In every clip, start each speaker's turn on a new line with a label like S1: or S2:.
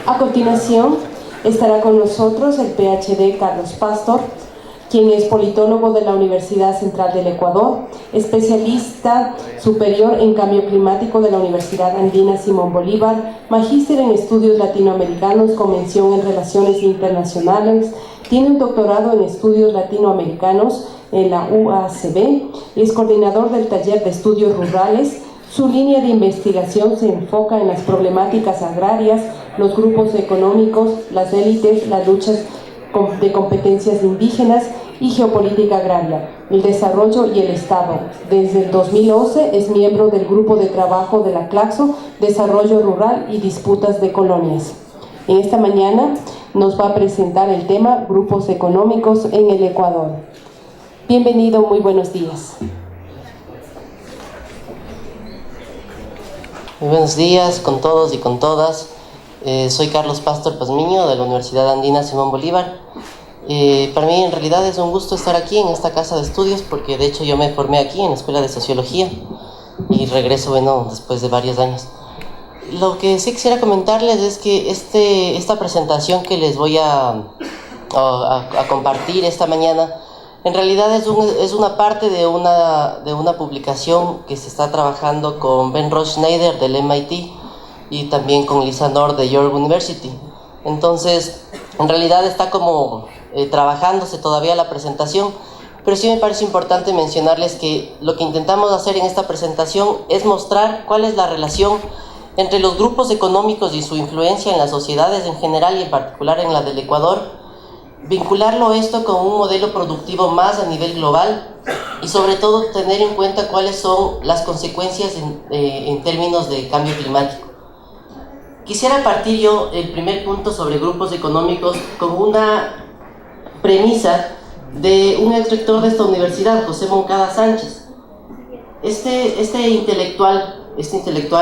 S1: A continuación, estará con nosotros el PhD Carlos Pastor, quien es politólogo de la Universidad Central del Ecuador, especialista superior en cambio climático de la Universidad Andina Simón Bolívar, magíster en estudios latinoamericanos con mención en relaciones internacionales, tiene un doctorado en estudios latinoamericanos en la UACB, es coordinador del taller de estudios rurales. Su línea de investigación se enfoca en las problemáticas agrarias, los grupos económicos, las élites, las luchas de competencias indígenas y geopolítica agraria, el desarrollo y el Estado. Desde el 2011 es miembro del grupo de trabajo de la Claxo, Desarrollo Rural y Disputas de Colonias. En esta mañana nos va a presentar el tema Grupos Económicos en el Ecuador. Bienvenido, muy buenos días.
S2: Muy buenos días con todos y con todas. Soy Carlos Pastor Pazmiño de la Universidad Andina Simón Bolívar. Para mí en realidad es un gusto estar aquí en esta casa de estudios porque de hecho yo me formé aquí en la Escuela de Sociología y regreso, después de varios años. Lo que sí quisiera comentarles es que esta presentación que les voy a compartir esta mañana en realidad es una parte de una publicación que se está trabajando con Ben Ross-Schneider del MIT y también con Lisa Nord de York University. Entonces, en realidad está como trabajándose todavía la presentación, pero sí me parece importante mencionarles que lo que intentamos hacer en esta presentación es mostrar cuál es la relación entre los grupos económicos y su influencia en las sociedades en general y en particular en la del Ecuador, vincularlo esto con un modelo productivo más a nivel global y sobre todo tener en cuenta cuáles son las consecuencias en términos de cambio climático. Quisiera partir yo el primer punto sobre grupos económicos con una premisa de un exrector de esta universidad, José Moncada Sánchez. Este intelectual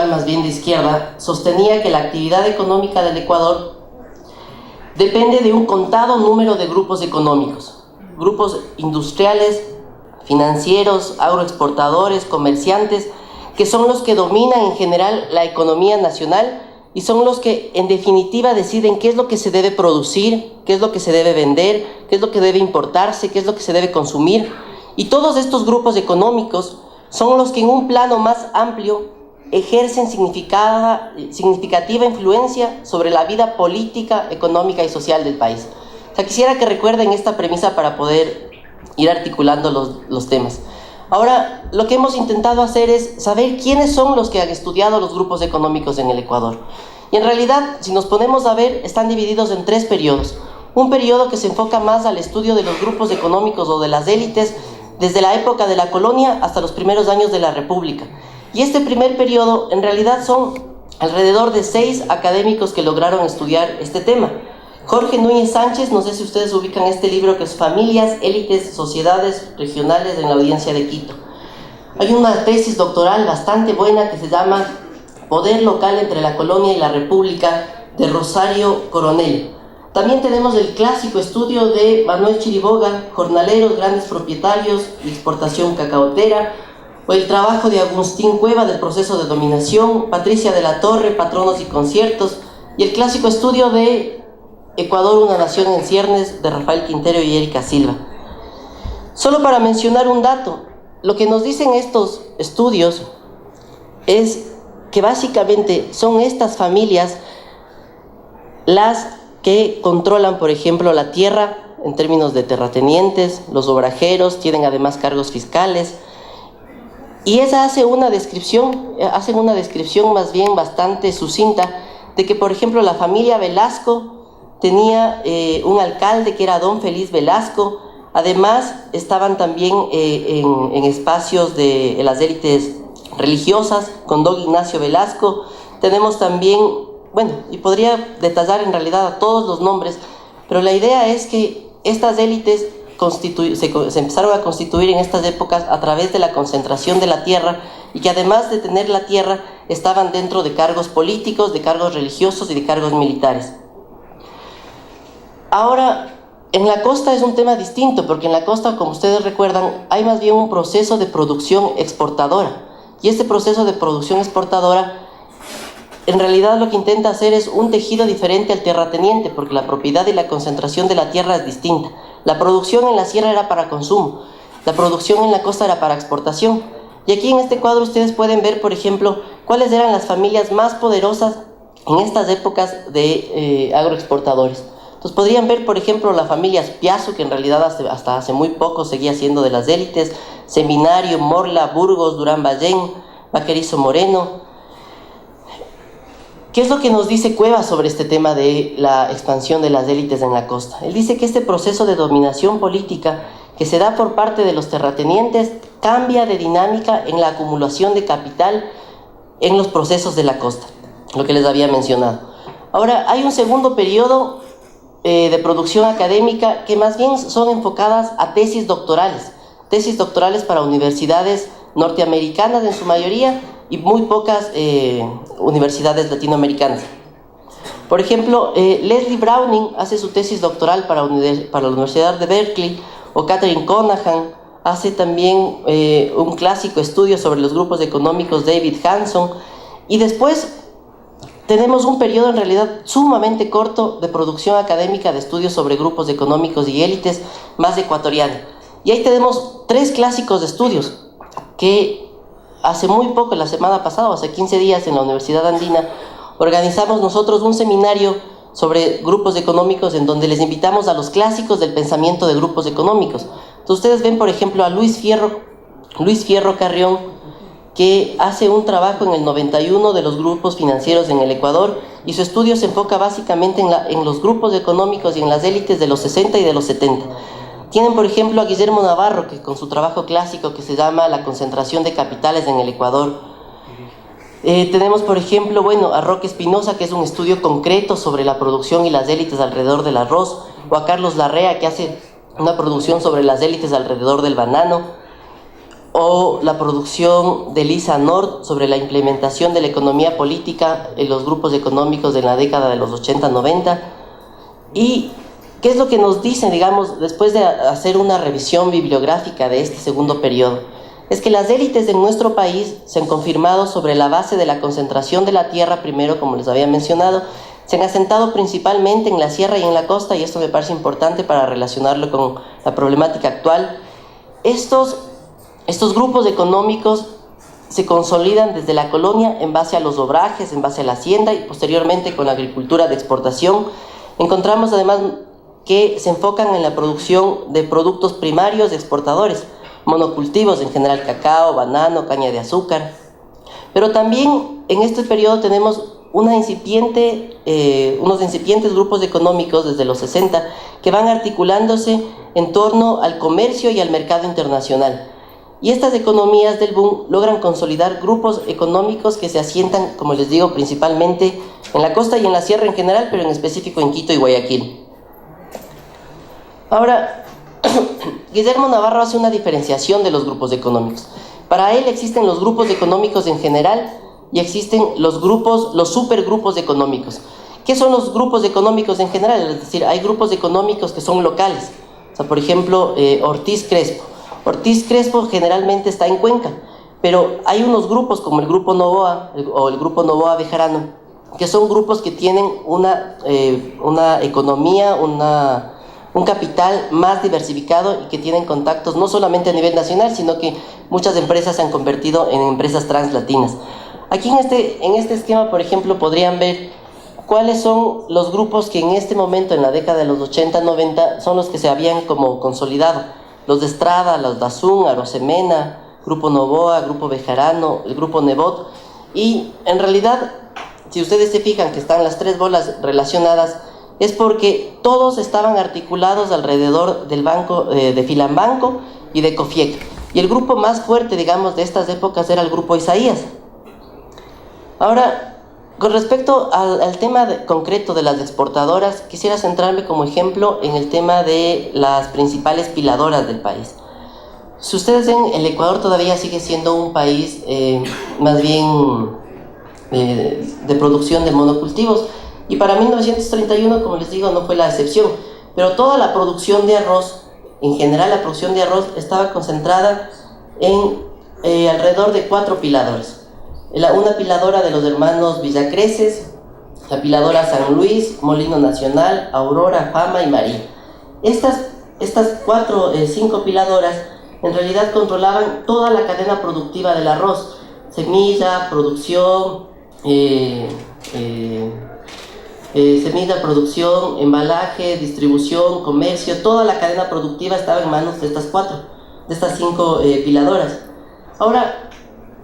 S2: más bien de izquierda sostenía que la actividad económica del Ecuador depende de un contado número de grupos económicos, grupos industriales, financieros, agroexportadores, comerciantes, que son los que dominan en general la economía nacional y son los que en definitiva deciden qué es lo que se debe producir, qué es lo que se debe vender, qué es lo que debe importarse, qué es lo que se debe consumir. Y todos estos grupos económicos son los que en un plano más amplio ejercen significativa influencia sobre la vida política, económica y social del país. Quisiera que recuerden esta premisa para poder ir articulando los temas. Ahora, lo que hemos intentado hacer es saber quiénes son los que han estudiado los grupos económicos en el Ecuador. Y en realidad, si nos ponemos a ver, están divididos en 3 periodos. Un periodo que se enfoca más al estudio de los grupos económicos o de las élites desde la época de la colonia hasta los primeros años de la República. Y este primer periodo en realidad son alrededor de 6 académicos que lograron estudiar este tema. Jorge Núñez Sánchez, no sé si ustedes ubican este libro que es Familias, Élites, Sociedades Regionales en la Audiencia de Quito. Hay una tesis doctoral bastante buena que se llama Poder Local entre la Colonia y la República de Rosario Coronel. También tenemos el clásico estudio de Manuel Chiriboga, Jornaleros, Grandes Propietarios y Exportación Cacaotera, o el trabajo de Agustín Cueva del Proceso de Dominación, Patricia de la Torre, Patronos y Conciertos, y el clásico estudio de Ecuador, una nación en ciernes, de Rafael Quintero y Erika Silva. Solo para mencionar un dato, lo que nos dicen estos estudios es que básicamente son estas familias las que controlan, por ejemplo, la tierra en términos de terratenientes, los obrajeros, tienen además cargos fiscales, y esa hacen una descripción más bien bastante sucinta de que, por ejemplo, la familia Velasco tenía un alcalde que era don Feliz Velasco. Además, estaban también en espacios de las élites religiosas con don Ignacio Velasco. Tenemos también, y podría detallar en realidad a todos los nombres, pero la idea es que estas élites se empezaron a constituir en estas épocas a través de la concentración de la tierra y que además de tener la tierra estaban dentro de cargos políticos, de cargos religiosos y de cargos militares. Ahora, en la costa es un tema distinto, porque en la costa, como ustedes recuerdan, hay más bien un proceso de producción exportadora, y este proceso de producción exportadora en realidad lo que intenta hacer es un tejido diferente al terrateniente, porque la propiedad y la concentración de la tierra es distinta. La producción en la sierra era para consumo, la producción en la costa era para exportación. Y aquí en este cuadro ustedes pueden ver, por ejemplo, cuáles eran las familias más poderosas en estas épocas de agroexportadores. Entonces podrían ver, por ejemplo, la familia Piazo, que en realidad hasta hace muy poco seguía siendo de las élites, Seminario, Morla, Burgos, Durán Ballén, Vaquerizo Moreno. ¿Qué es lo que nos dice Cuevas sobre este tema de la expansión de las élites en la costa? Él dice que este proceso de dominación política que se da por parte de los terratenientes cambia de dinámica en la acumulación de capital en los procesos de la costa, lo que les había mencionado. Ahora, hay un segundo periodo de producción académica que más bien son enfocadas a tesis doctorales para universidades norteamericanas en su mayoría y muy pocas universidades latinoamericanas. Por ejemplo, Leslie Browning hace su tesis doctoral para la Universidad de Berkeley, o Catherine Conahan hace también un clásico estudio sobre los grupos económicos, David Hanson, y después tenemos un periodo en realidad sumamente corto de producción académica de estudios sobre grupos económicos y élites más ecuatoriana. Y ahí tenemos 3 clásicos de estudios que hace muy poco, la semana pasada, hace 15 días en la Universidad Andina, organizamos nosotros un seminario sobre grupos económicos en donde les invitamos a los clásicos del pensamiento de grupos económicos. Entonces ustedes ven, por ejemplo, a Luis Fierro Carrión, que hace un trabajo en el 91 de los grupos financieros en el Ecuador, y su estudio se enfoca básicamente en los grupos económicos y en las élites de los 60 y de los 70. Tienen, por ejemplo, a Guillermo Navarro, que con su trabajo clásico que se llama La concentración de capitales en el Ecuador. Tenemos, por ejemplo, a Roque Espinosa, que es un estudio concreto sobre la producción y las élites alrededor del arroz, o a Carlos Larrea, que hace una producción sobre las élites alrededor del banano, o la producción de Lisa Nord sobre la implementación de la economía política en los grupos económicos de la década de los 80-90. ¿Y qué es lo que nos dicen, digamos, después de hacer una revisión bibliográfica de este segundo periodo? Es que las élites de nuestro país se han confirmado sobre la base de la concentración de la tierra, primero, como les había mencionado, se han asentado principalmente en la sierra y en la costa, y esto me parece importante para relacionarlo con la problemática actual. Estos grupos económicos se consolidan desde la colonia en base a los obrajes, en base a la hacienda y posteriormente con la agricultura de exportación. Encontramos además que se enfocan en la producción de productos primarios exportadores, monocultivos en general, cacao, banano, caña de azúcar. Pero también en este periodo tenemos unos incipientes grupos económicos desde los 60 que van articulándose en torno al comercio y al mercado internacional. Y estas economías del boom logran consolidar grupos económicos que se asientan, como les digo, principalmente en la costa y en la sierra en general, pero en específico en Quito y Guayaquil. Ahora, Guillermo Navarro hace una diferenciación de los grupos económicos. Para él existen los grupos económicos en general y existen los supergrupos económicos. ¿Qué son los grupos económicos en general? Es decir, hay grupos económicos que son locales. O sea, por ejemplo, Ortiz Crespo generalmente está en Cuenca, pero hay unos grupos como el Grupo Novoa o el Grupo Novoa Bejarano, que son grupos que tienen una economía, un capital más diversificado y que tienen contactos no solamente a nivel nacional, sino que muchas empresas se han convertido en empresas translatinas. Aquí en este esquema, por ejemplo, podrían ver cuáles son los grupos que en este momento, en la década de los 80-90, son los que se habían como consolidado. Los de Estrada, los Dazún, Arosemena, Grupo Novoa, Grupo Bejarano, el Grupo Nebot. Y en realidad, si ustedes se fijan que están las 3 bolas relacionadas, es porque todos estaban articulados alrededor del banco de Filambanco y de Cofiec. Y el grupo más fuerte, digamos, de estas épocas era el Grupo Isaías. Ahora, con respecto al tema concreto de las exportadoras, quisiera centrarme como ejemplo en el tema de las principales piladoras del país. Si ustedes ven, el Ecuador todavía sigue siendo un país más bien de producción de monocultivos, y para 1931, como les digo, no fue la excepción, pero toda la producción de arroz, en general la producción de arroz estaba concentrada en alrededor de 4 piladores. una piladora de los hermanos Villacreces, la piladora San Luis, Molino Nacional, Aurora, Fama y María. Estas cinco piladoras en realidad controlaban toda la cadena productiva del arroz: semilla, producción, embalaje, distribución, comercio. Toda la cadena productiva estaba en manos de estas cinco piladoras. Ahora,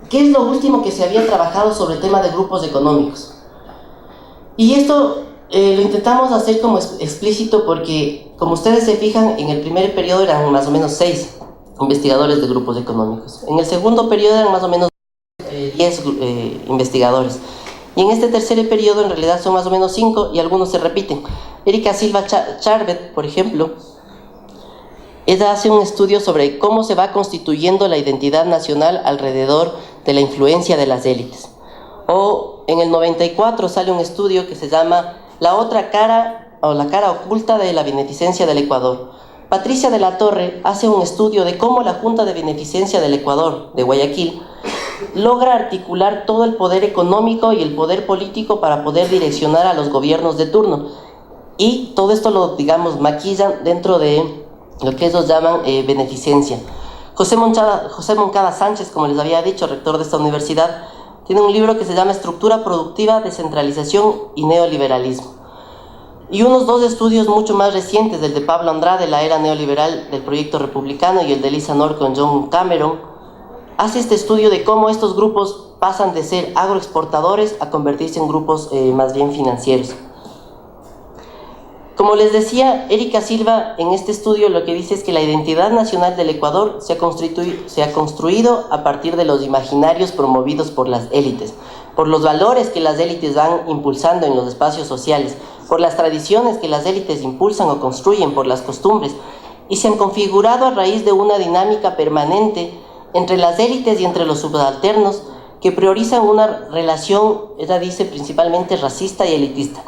S2: ¿qué es lo último que se había trabajado sobre el tema de grupos económicos? Y esto lo intentamos hacer como explícito porque, como ustedes se fijan, en el primer periodo eran más o menos 6 investigadores de grupos económicos. En el segundo periodo eran más o menos 10 investigadores. Y en este tercer periodo en realidad son más o menos 5 y algunos se repiten. Erika Silva Charvet, por ejemplo, ella hace un estudio sobre cómo se va constituyendo la identidad nacional alrededor de la influencia de las élites. O en el 94 sale un estudio que se llama La otra cara o la cara oculta de la beneficencia del Ecuador. Patricia de la Torre hace un estudio de cómo la Junta de Beneficencia del Ecuador, de Guayaquil, logra articular todo el poder económico y el poder político para poder direccionar a los gobiernos de turno. Y todo esto lo, digamos, maquillan dentro de lo que ellos llaman beneficencia. José Moncada Sánchez, como les había dicho, rector de esta universidad, tiene un libro que se llama Estructura Productiva, Descentralización y Neoliberalismo. Y unos 2 estudios mucho más recientes, el de Pablo Andrade, La era neoliberal del proyecto republicano, y el de Lisa Nor con John Cameron, hace este estudio de cómo estos grupos pasan de ser agroexportadores a convertirse en grupos más bien financieros. Como les decía, Erika Silva en este estudio lo que dice es que la identidad nacional del Ecuador se ha construido a partir de los imaginarios promovidos por las élites, por los valores que las élites van impulsando en los espacios sociales, por las tradiciones que las élites impulsan o construyen, por las costumbres, y se han configurado a raíz de una dinámica permanente entre las élites y entre los subalternos que priorizan una relación, ella dice, principalmente racista y elitista.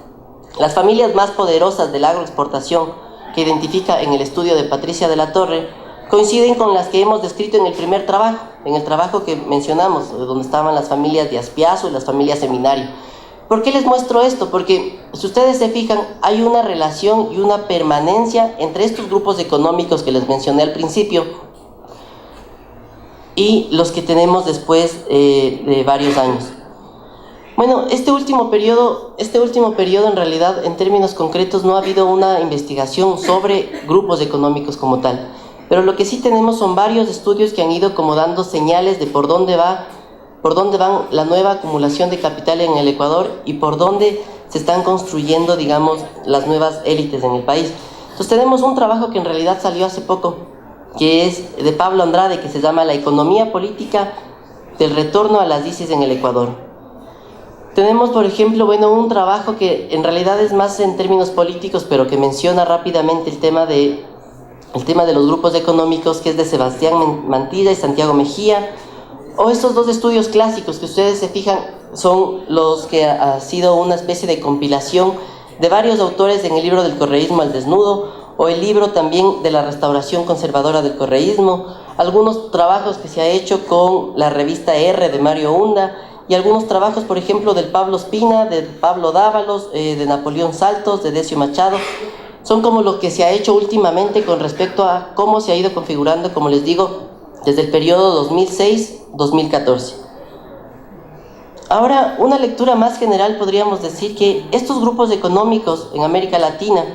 S2: Las familias más poderosas de la agroexportación, que identifica en el estudio de Patricia de la Torre, coinciden con las que hemos descrito en el primer trabajo, en el trabajo que mencionamos, donde estaban las familias de Aspiazu y las familias Seminario. ¿Por qué les muestro esto? Porque si ustedes se fijan, hay una relación y una permanencia entre estos grupos económicos que les mencioné al principio y los que tenemos después de varios años. Bueno, este último periodo en realidad, en términos concretos, no ha habido una investigación sobre grupos económicos como tal. Pero lo que sí tenemos son varios estudios que han ido como dando señales de por dónde van la nueva acumulación de capital en el Ecuador y por dónde se están construyendo, digamos, las nuevas élites en el país. Entonces tenemos un trabajo que en realidad salió hace poco, que es de Pablo Andrade, que se llama La economía política del retorno a las ICES en el Ecuador. Tenemos, por ejemplo, un trabajo que en realidad es más en términos políticos, pero que menciona rápidamente el tema de los grupos económicos, que es de Sebastián Mantilla y Santiago Mejía. O estos 2 estudios clásicos que ustedes se fijan son los que ha sido una especie de compilación de varios autores en el libro Del correísmo al desnudo, o el libro también de la restauración conservadora del correísmo, algunos trabajos que se ha hecho con la revista R de Mario Hunda, y algunos trabajos, por ejemplo, del Pablo Espina, de Pablo Dávalos, de Napoleón Saltos, de Decio Machado. Son como lo que se ha hecho últimamente con respecto a cómo se ha ido configurando, como les digo, desde el periodo 2006-2014. Ahora, una lectura más general podríamos decir que estos grupos económicos en América Latina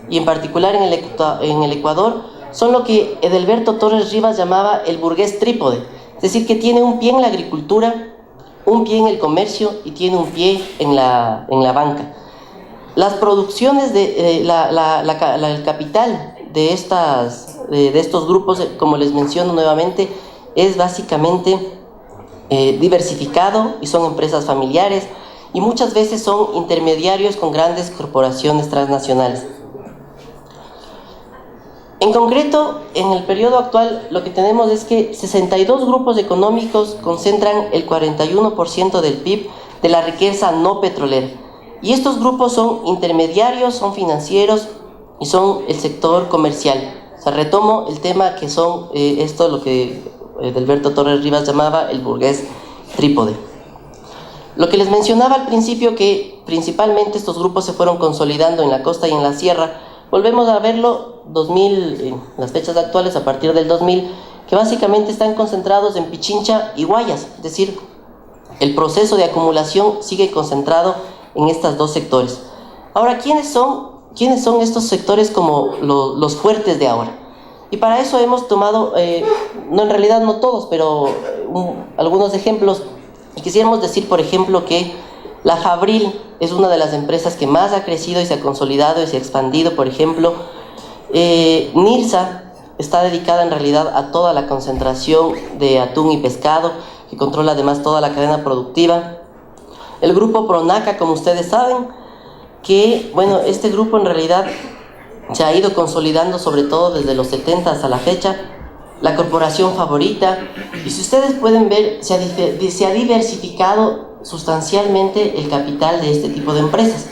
S2: y en particular en el Ecuador son lo que Edelberto Torres Rivas llamaba el burgués trípode, es decir, que tiene un pie en la agricultura, un pie en el comercio y tiene un pie en la banca. Las producciones el capital de estos grupos, como les menciono nuevamente, es básicamente diversificado y son empresas familiares y muchas veces son intermediarios con grandes corporaciones transnacionales. En concreto, en el periodo actual lo que tenemos es que 62 grupos económicos concentran el 41% del PIB de la riqueza no petrolera. Y estos grupos son intermediarios, son financieros y son el sector comercial. O sea, retomo el tema que son lo que Edelberto Torres Rivas llamaba el burgués trípode. Lo que les mencionaba al principio, que principalmente estos grupos se fueron consolidando en la costa y en la sierra, volvemos a verlo en las fechas actuales, a partir del 2000, que básicamente están concentrados en Pichincha y Guayas, es decir, el proceso de acumulación sigue concentrado en estos dos sectores. Ahora, ¿quiénes son estos sectores como los fuertes de ahora? Y para eso hemos tomado, no, en realidad no todos, pero algunos ejemplos. Y quisiéramos decir, por ejemplo, que la Fabril es una de las empresas que más ha crecido y se ha consolidado y se ha expandido, por ejemplo. Nilsa está dedicada en realidad a toda la concentración de atún y pescado, que controla además toda la cadena productiva. El grupo Pronaca, como ustedes saben, que bueno, este grupo en realidad se ha ido consolidando sobre todo desde los 70 hasta la fecha. La corporación Favorita, y si ustedes pueden ver, se ha diversificado sustancialmente el capital de este tipo de empresas.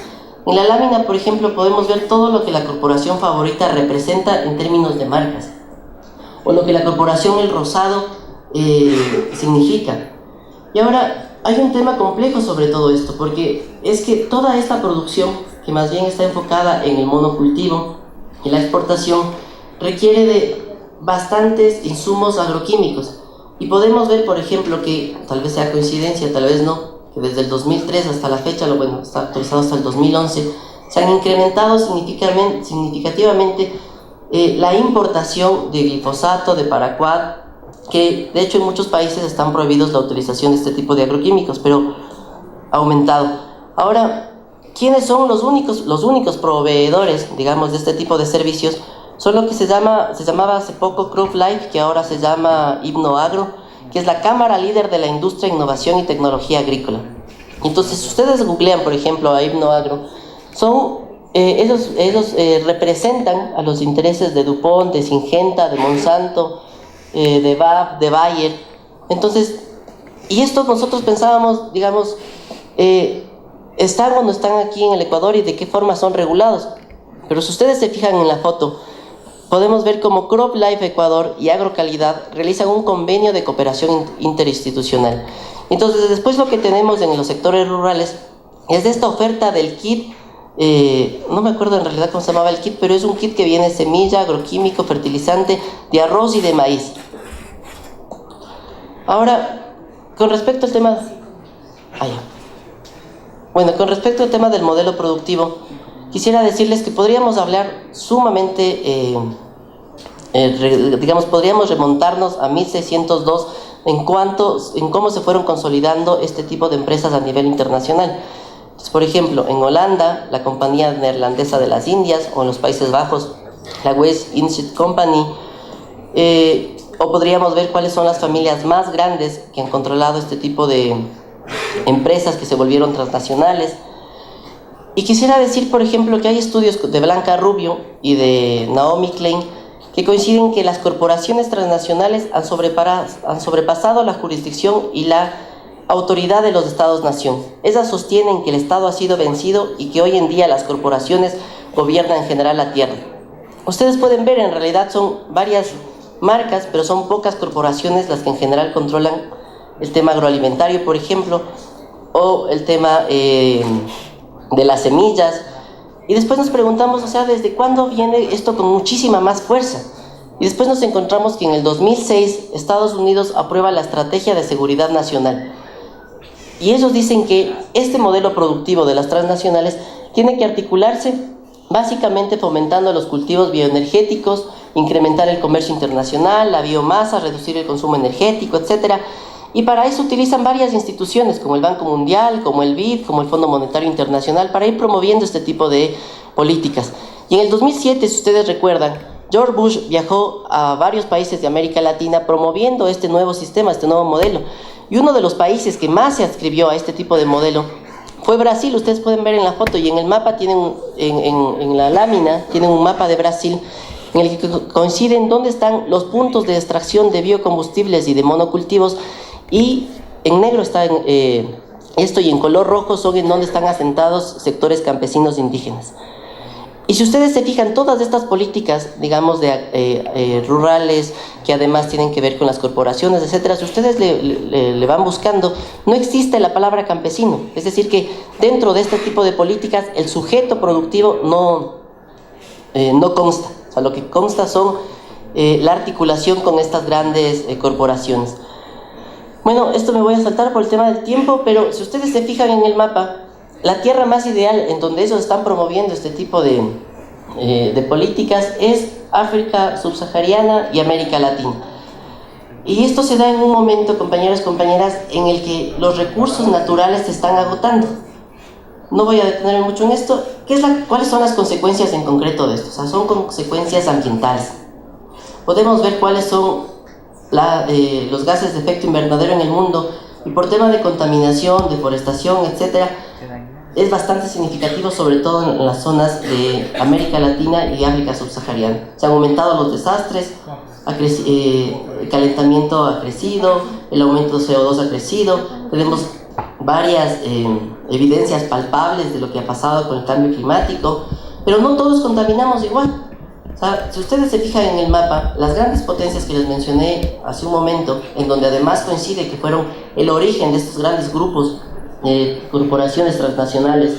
S2: En la lámina, por ejemplo, podemos ver todo lo que la corporación Favorita representa en términos de marcas, o lo que la corporación El Rosado significa. Y ahora hay un tema complejo sobre todo esto, porque es que toda esta producción, que más bien está enfocada en el monocultivo y la exportación, requiere de bastantes insumos agroquímicos. Y podemos ver, por ejemplo, que tal vez sea coincidencia, tal vez no, que desde el 2003 hasta la fecha, bueno, está actualizado hasta el 2011, se han incrementado significativamente la importación de glifosato, de paraquat, que de hecho en muchos países están prohibidos la utilización de este tipo de agroquímicos, pero ha aumentado. Ahora, ¿quiénes son los únicos proveedores, digamos, de este tipo de servicios? Son lo que se llamaba hace poco CropLife, que ahora se llama Hipnoagro, que es la cámara líder de la industria, innovación y tecnología agrícola. Entonces, si ustedes googlean, por ejemplo, a Hipnoagro, ellos representan a los intereses de DuPont, de Syngenta, de Monsanto, de BASF, de Bayer. Entonces, y esto nosotros pensábamos, digamos, ¿están o no están aquí en el Ecuador y de qué forma son regulados? Pero si ustedes se fijan en la foto, podemos ver cómo CropLife Ecuador y Agrocalidad realizan un convenio de cooperación interinstitucional. Entonces, después lo que tenemos en los sectores rurales es de esta oferta del kit, no me acuerdo en realidad cómo se llamaba el kit, pero es un kit que viene semilla, agroquímico, fertilizante, de arroz y de maíz. Ahora, con respecto al tema... con respecto al tema del modelo productivo, quisiera decirles que podríamos hablar sumamente, podríamos remontarnos a 1602 en cómo se fueron consolidando este tipo de empresas a nivel internacional. Entonces, por ejemplo, en Holanda, la Compañía Neerlandesa de las Indias, o en los Países Bajos, la West India Company, o podríamos ver cuáles son las familias más grandes que han controlado este tipo de empresas que se volvieron transnacionales. Y quisiera decir, por ejemplo, que hay estudios de Blanca Rubio y de Naomi Klein que coinciden que las corporaciones transnacionales han sobrepasado la jurisdicción y la autoridad de los estados-nación. Esas sostienen que el Estado ha sido vencido y que hoy en día las corporaciones gobiernan en general la tierra. Ustedes pueden ver, en realidad son varias marcas, pero son pocas corporaciones las que en general controlan el tema agroalimentario, por ejemplo, o el tema de las semillas. Y después nos preguntamos, o sea, ¿desde cuándo viene esto con muchísima más fuerza? Y después nos encontramos que en el 2006 Estados Unidos aprueba la Estrategia de Seguridad Nacional. Y ellos dicen que este modelo productivo de las transnacionales tiene que articularse básicamente fomentando los cultivos bioenergéticos, incrementar el comercio internacional, la biomasa, reducir el consumo energético, etc. Y para eso utilizan varias instituciones como el Banco Mundial, como el BID, como el Fondo Monetario Internacional, para ir promoviendo este tipo de políticas. Y en el 2007, si ustedes recuerdan, George Bush viajó a varios países de América Latina promoviendo este nuevo sistema, este nuevo modelo. Y uno de los países que más se adscribió a este tipo de modelo fue Brasil. Ustedes pueden ver en la foto y en el mapa tienen, en la lámina, tienen un mapa de Brasil en el que coinciden dónde están los puntos de extracción de biocombustibles y de monocultivos, y en negro está esto, y en color rojo son en donde están asentados sectores campesinos indígenas. Y si ustedes se fijan, todas estas políticas, digamos, rurales, que además tienen que ver con las corporaciones, etcétera, si ustedes le van buscando, no existe la palabra campesino. Es decir, que dentro de este tipo de políticas, el sujeto productivo no consta. O sea, lo que consta son la articulación con estas grandes corporaciones. Bueno, esto me voy a saltar por el tema del tiempo, pero si ustedes se fijan en el mapa, la tierra más ideal en donde ellos están promoviendo este tipo de políticas es África subsahariana y América Latina. Y esto se da en un momento, compañeros y compañeras, en el que los recursos naturales se están agotando. No voy a detenerme mucho en esto. ¿Cuáles son las consecuencias en concreto de esto? O sea, son consecuencias ambientales. Podemos ver cuáles son los gases de efecto invernadero en el mundo, y por tema de contaminación, deforestación, etcétera, es bastante significativo, sobre todo en las zonas de América Latina y África subsahariana. Se han aumentado los desastres, el calentamiento ha crecido, el aumento de CO2 ha crecido, tenemos varias evidencias palpables de lo que ha pasado con el cambio climático, pero no todos contaminamos igual. O sea, si ustedes se fijan en el mapa, las grandes potencias que les mencioné hace un momento, en donde además coincide que fueron el origen de estos grandes grupos, corporaciones transnacionales,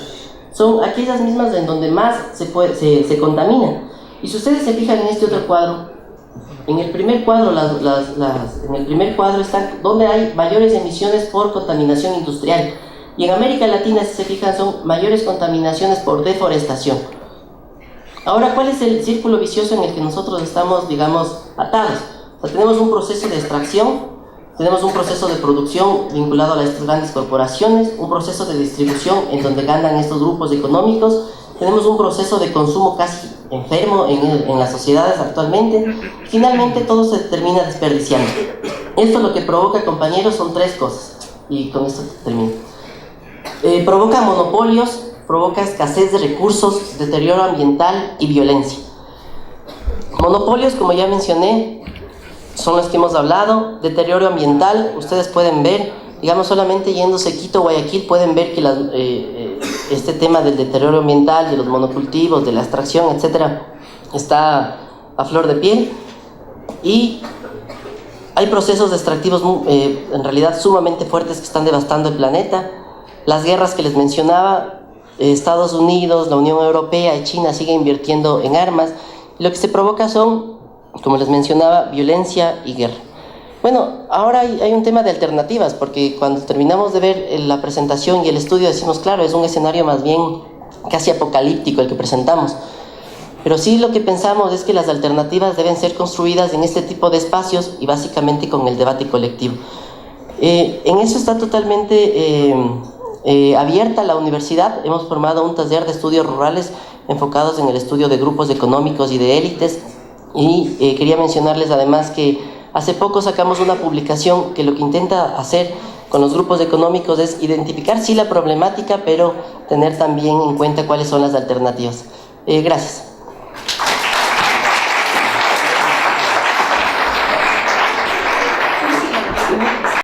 S2: son aquellas mismas en donde más se contamina. Y si ustedes se fijan en este otro cuadro, en el primer cuadro, en el primer cuadro están donde hay mayores emisiones por contaminación industrial, y en América Latina, si se fijan, son mayores contaminaciones por deforestación. Ahora, ¿cuál es el círculo vicioso en el que nosotros estamos, digamos, atados? O sea, tenemos un proceso de extracción, tenemos un proceso de producción vinculado a estas grandes corporaciones, un proceso de distribución en donde ganan estos grupos económicos, tenemos un proceso de consumo casi enfermo en las sociedades actualmente. Finalmente todo se termina desperdiciando. Esto lo que provoca, compañeros, son tres cosas, y con esto termino. Provoca monopolios, provoca escasez de recursos, deterioro ambiental y violencia. Monopolios, como ya mencioné, son los que hemos hablado. Deterioro ambiental, ustedes pueden ver, digamos, solamente yéndose Quito, Guayaquil, pueden ver que este tema del deterioro ambiental, de los monocultivos, de la extracción, etcétera, está a flor de piel. Y hay procesos extractivos en realidad sumamente fuertes que están devastando el planeta. Las guerras que les mencionaba, Estados Unidos, la Unión Europea y China siguen invirtiendo en armas. Lo que se provoca son, como les mencionaba, violencia y guerra. Bueno, ahora hay un tema de alternativas, porque cuando terminamos de ver la presentación y el estudio decimos, claro, es un escenario más bien casi apocalíptico el que presentamos. Pero sí, lo que pensamos es que las alternativas deben ser construidas en este tipo de espacios y básicamente con el debate colectivo. En eso está totalmente abierta la universidad. Hemos formado un taller de estudios rurales enfocados en el estudio de grupos económicos y de élites, y quería mencionarles además que hace poco sacamos una publicación que lo que intenta hacer con los grupos económicos es identificar sí la problemática, pero tener también en cuenta cuáles son las alternativas. Gracias.